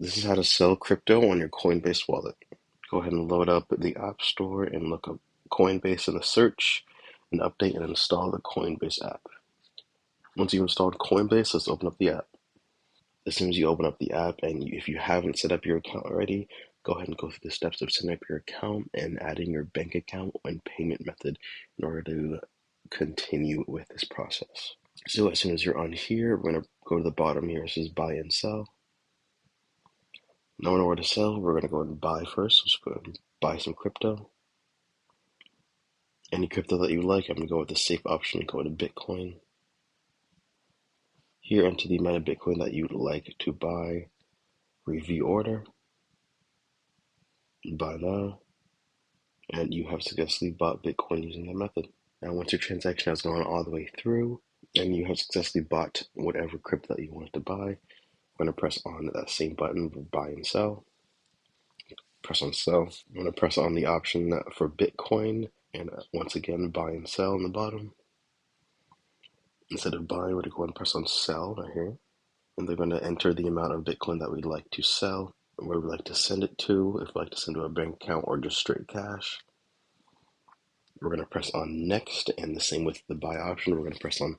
This is how to sell crypto on your Coinbase wallet. Go ahead and load up the App Store and look up Coinbase in the search and update and install the Coinbase app. Once you've installed Coinbase, let's open up the app. As soon as you open up the app and if you haven't set up your account already, go ahead and go through the steps of setting up your account and adding your bank account and payment method in order to continue with this process. So as soon as you're on here, we're going to go to the bottom here. It says buy and sell. Now we know where to sell. We're going to go and buy first. Let's go and buy some crypto. Any crypto that you like, I'm going to go with the safe option and go to Bitcoin. Here, enter the amount of Bitcoin that you'd like to buy. Review order. Buy now. And you have successfully bought Bitcoin using that method. Now, once your transaction has gone all the way through and you have successfully bought whatever crypto that you wanted to buy, I'm going to press on that same button for buy and sell. Press on sell. I'm going to press on the option for Bitcoin and once again buy and sell on the bottom. Instead of buying, we're going to go and press on sell right here. And they're going to enter the amount of Bitcoin that we'd like to sell, and where we'd like to send it to, if we'd like to send to a bank account or just straight cash. We're going to press on next, and the same with the buy option. We're going to press on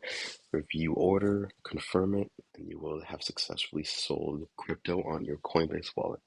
review order, confirm it, and you will have successfully sold crypto on your Coinbase wallet.